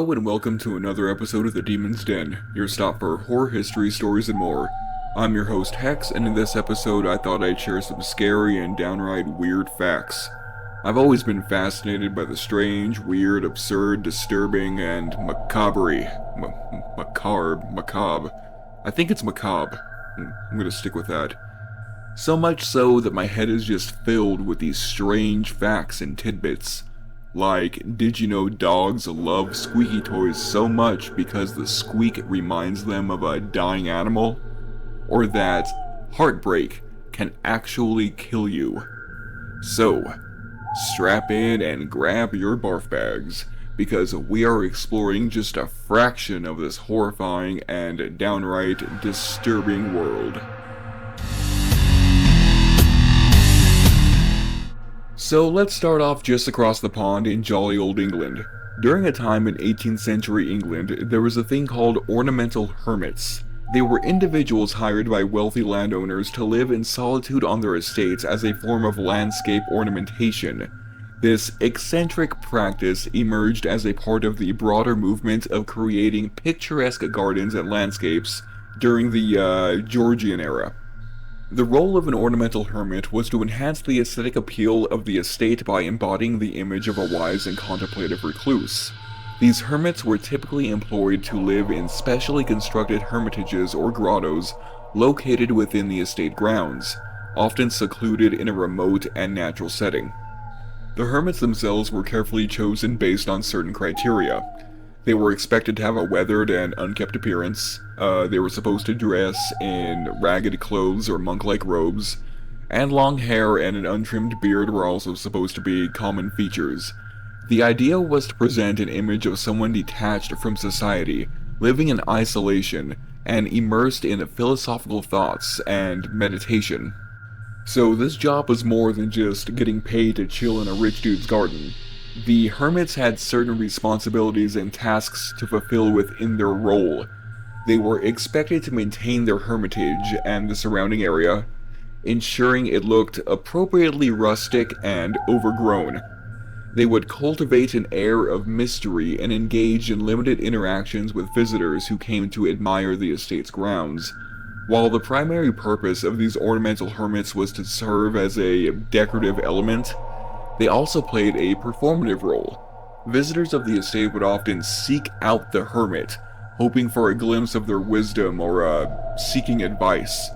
Hello and welcome to another episode of The Demon's Den, your stop for horror history, stories, and more. I'm your host Hex, and in this episode I thought I'd share some scary and downright weird facts. I've always been fascinated by the strange, weird, absurd, disturbing, and macabre. Macabre. I think it's macabre. I'm gonna stick with that. So much so that my head is just filled with these strange facts and tidbits. Like, did you know dogs love squeaky toys so much because the squeak reminds them of a dying animal? Or that heartbreak can actually kill you? So, strap in and grab your barf bags, because we are exploring just a fraction of this horrifying and downright disturbing world. So let's start off just across the pond in jolly old England. During a time in 18th century England, there was a thing called ornamental hermits. They were individuals hired by wealthy landowners to live in solitude on their estates as a form of landscape ornamentation. This eccentric practice emerged as a part of the broader movement of creating picturesque gardens and landscapes during the Georgian era. The role of an ornamental hermit was to enhance the aesthetic appeal of the estate by embodying the image of a wise and contemplative recluse. These hermits were typically employed to live in specially constructed hermitages or grottos located within the estate grounds, often secluded in a remote and natural setting. The hermits themselves were carefully chosen based on certain criteria. They were expected to have a weathered and unkempt appearance. They were supposed to dress in ragged clothes or monk-like robes, and long hair and an untrimmed beard were also supposed to be common features. The idea was to present an image of someone detached from society, living in isolation, and immersed in philosophical thoughts and meditation. So this job was more than just getting paid to chill in a rich dude's garden. The hermits had certain responsibilities and tasks to fulfill within their role. They were expected to maintain their hermitage and the surrounding area, ensuring it looked appropriately rustic and overgrown. They would cultivate an air of mystery and engage in limited interactions with visitors who came to admire the estate's grounds. While the primary purpose of these ornamental hermits was to serve as a decorative element, they also played a performative role. Visitors of the estate would often seek out the hermit, hoping for a glimpse of their wisdom or seeking advice.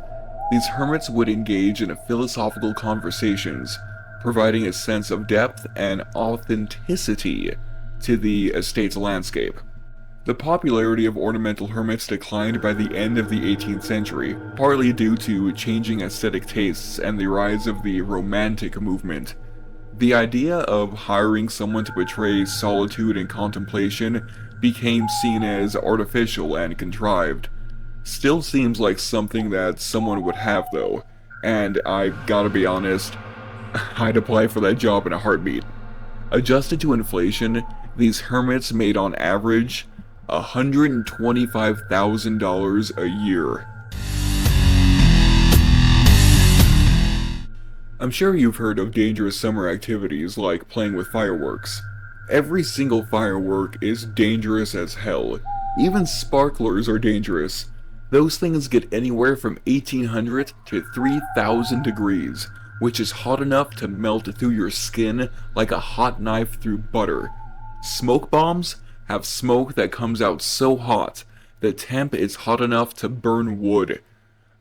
These hermits would engage in philosophical conversations, providing a sense of depth and authenticity to the estate's landscape. The popularity of ornamental hermits declined by the end of the 18th century, partly due to changing aesthetic tastes and the rise of the Romantic movement. The idea of hiring someone to portray solitude and contemplation became seen as artificial and contrived. Still seems like something that someone would have though, and I gotta be honest, I'd apply for that job in a heartbeat. Adjusted to inflation, these hermits made on average $125,000 a year. I'm sure you've heard of dangerous summer activities like playing with fireworks. Every single firework is dangerous as hell. Even sparklers are dangerous. Those things get anywhere from 1800 to 3000 degrees, which is hot enough to melt through your skin like a hot knife through butter. Smoke bombs have smoke that comes out so hot, the temp is hot enough to burn wood.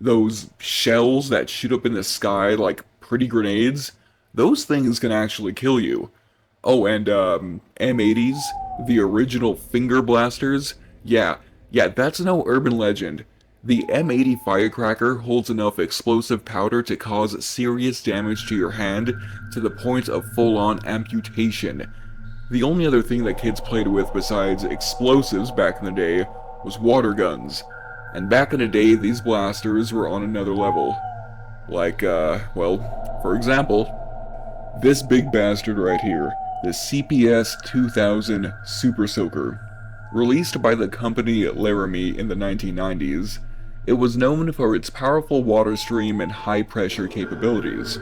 Those shells that shoot up in the sky like pretty grenades, those things can actually kill you. Oh, and M80s, the original finger blasters, yeah, that's no urban legend. The M80 firecracker holds enough explosive powder to cause serious damage to your hand to the point of full-on amputation. The only other thing that kids played with besides explosives back in the day was water guns. And back in the day, these blasters were on another level. Like, for example, this big bastard right here, the CPS 2000 Super Soaker. Released by the company Laramie in the 1990s, it was known for its powerful water stream and high-pressure capabilities.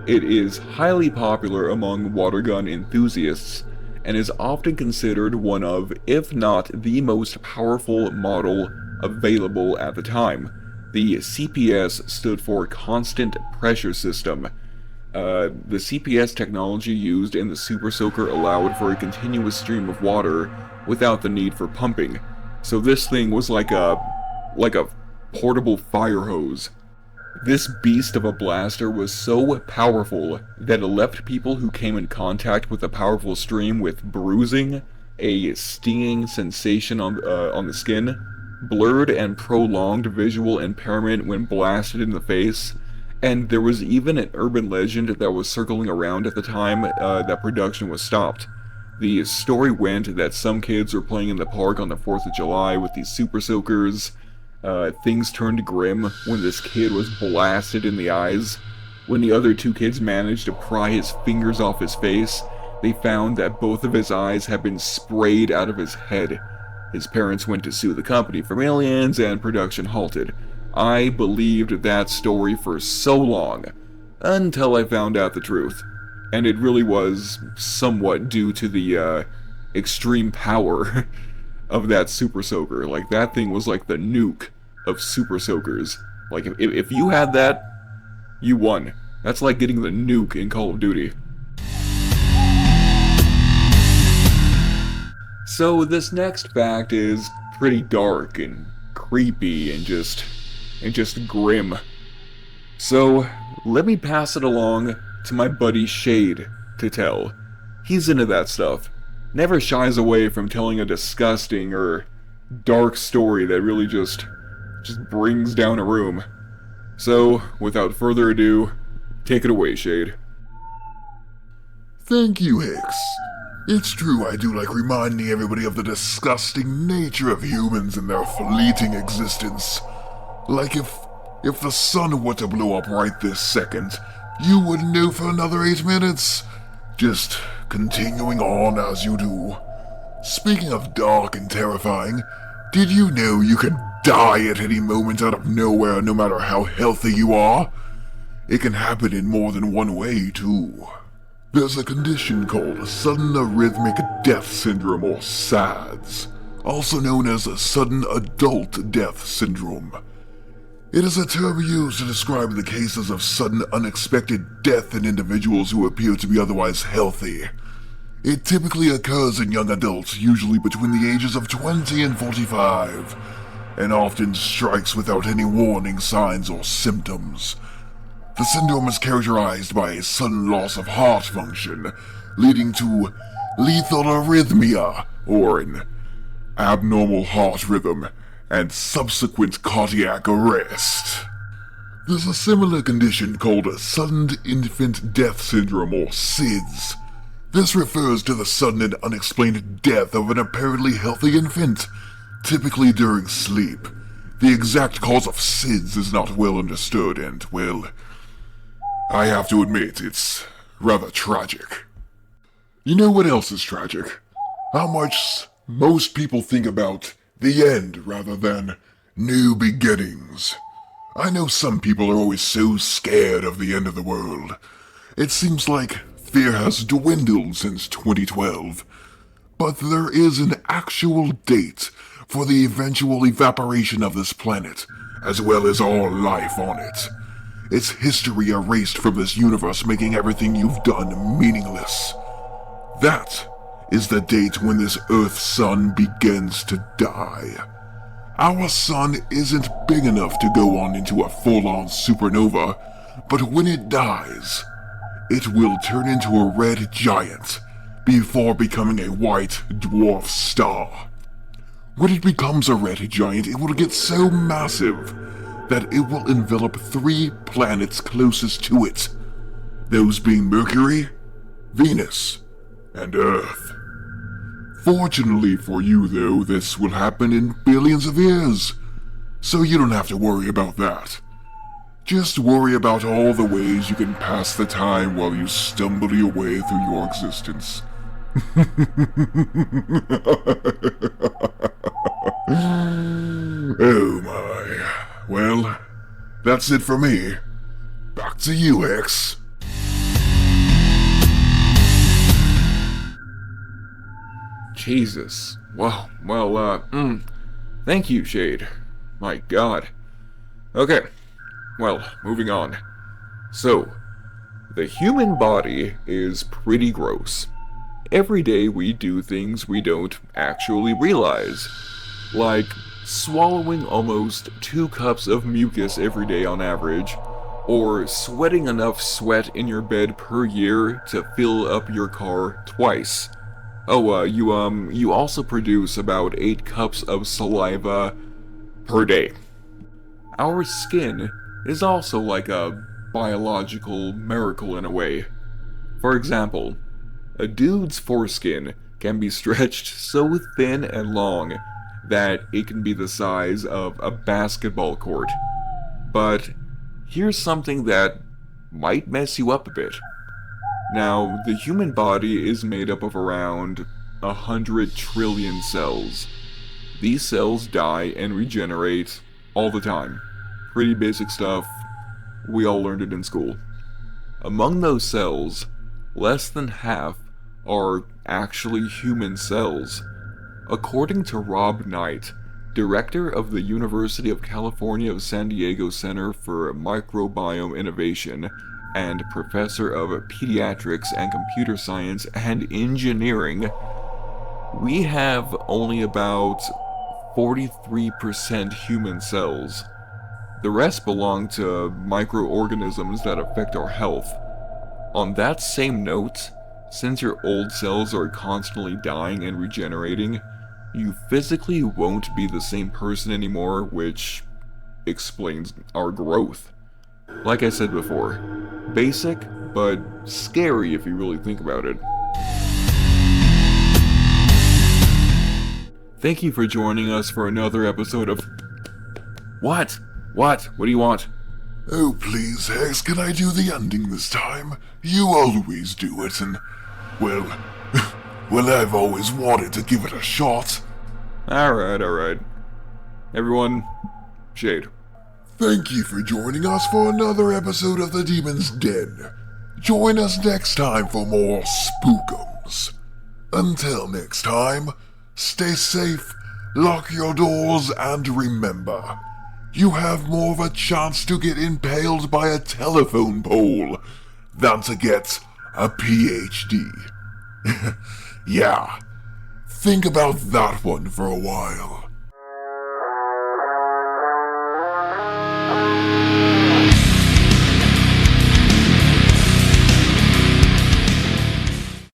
It is highly popular among water gun enthusiasts, and is often considered one of, if not the most powerful model available at the time. The CPS stood for Constant Pressure System. The CPS technology used in the Super Soaker allowed for a continuous stream of water without the need for pumping. So this thing was like a portable fire hose. This beast of a blaster was so powerful that it left people who came in contact with the powerful stream with bruising, a stinging sensation on the skin, blurred and prolonged visual impairment when blasted in the face, and there was even an urban legend that was circling around at the time that production was stopped. The story went that some kids were playing in the park on the 4th of July with these super soakers. Things turned grim when this kid was blasted in the eyes. When the other two kids managed to pry his fingers off his face, they found that both of his eyes had been sprayed out of his head. His parents went to sue the company for millions, and production halted. I believed that story for so long, until I found out the truth. And it really was somewhat due to the extreme power of that super soaker. Like, that thing was like the nuke of super soakers. Like, if you had that, you won. That's like getting the nuke in Call of Duty. So this next fact is pretty dark and creepy and just grim. So let me pass it along to my buddy Shade to tell. He's into that stuff. Never shies away from telling a disgusting or dark story that really just brings down a room. So, without further ado, take it away, Shade. Thank you, Hicks. It's true I do like reminding everybody of the disgusting nature of humans and their fleeting existence. Like if the sun were to blow up right this second, you wouldn't know for another 8 minutes. Just continuing on as you do. Speaking of dark and terrifying, did you know you could die at any moment out of nowhere no matter how healthy you are? It can happen in more than one way, too. There's a condition called Sudden Arrhythmic Death Syndrome, or SADS, also known as Sudden Adult Death Syndrome. It is a term used to describe the cases of sudden unexpected death in individuals who appear to be otherwise healthy. It typically occurs in young adults, usually between the ages of 20 and 45, and often strikes without any warning signs or symptoms. The syndrome is characterized by a sudden loss of heart function, leading to lethal arrhythmia, or an abnormal heart rhythm, and subsequent cardiac arrest. There's a similar condition called Sudden Infant Death Syndrome, or SIDS. This refers to the sudden and unexplained death of an apparently healthy infant, typically during sleep. The exact cause of SIDS is not well understood, and, well, I have to admit, it's rather tragic. You know what else is tragic? How much most people think about the end rather than new beginnings. I know some people are always so scared of the end of the world. It seems like fear has dwindled since 2012. But there is an actual date for the eventual evaporation of this planet, as well as all life on it. Its history erased from this universe, making everything you've done meaningless. That is the date when this Earth sun begins to die. Our sun isn't big enough to go on into a full-on supernova, but when it dies, it will turn into a red giant before becoming a white dwarf star. When it becomes a red giant, it will get so massive that it will envelop 3 planets closest to it, those being Mercury, Venus, and Earth. Fortunately for you, though, this will happen in billions of years, so you don't have to worry about that. Just worry about all the ways you can pass the time while you stumble your way through your existence. Oh my. Well, that's it for me. Back to you, X. Jesus. Thank you, Shade. My God. Okay, well, moving on. So, the human body is pretty gross. Every day we do things we don't actually realize, like swallowing almost 2 cups of mucus every day on average, or sweating enough sweat in your bed per year to fill up your car twice. Oh, you also produce about 8 cups of saliva per day. Our skin is also like a biological miracle in a way. For example, a dude's foreskin can be stretched so thin and long that it can be the size of a basketball court. But here's something that might mess you up a bit. Now, the human body is made up of around 100 trillion cells. These cells die and regenerate all the time. Pretty basic stuff. We all learned it in school. Among those cells, less than half are actually human cells. According to Rob Knight, director of the University of California San Diego Center for Microbiome Innovation and professor of pediatrics and computer science and engineering, we have only about 43% human cells. The rest belong to microorganisms that affect our health. On that same note, since your old cells are constantly dying and regenerating, you physically won't be the same person anymore, which explains our growth. Like I said before, basic, but scary if you really think about it. Thank you for joining us for another episode of... What? What do you want? Oh, please, Hex, can I do the ending this time? You always do it, and... well, I've always wanted to give it a shot. Alright. Everyone, Shade. Thank you for joining us for another episode of The Demon's Den. Join us next time for more spookums. Until next time, stay safe, lock your doors, and remember, you have more of a chance to get impaled by a telephone pole than to get a PhD. Yeah, think about that one for a while.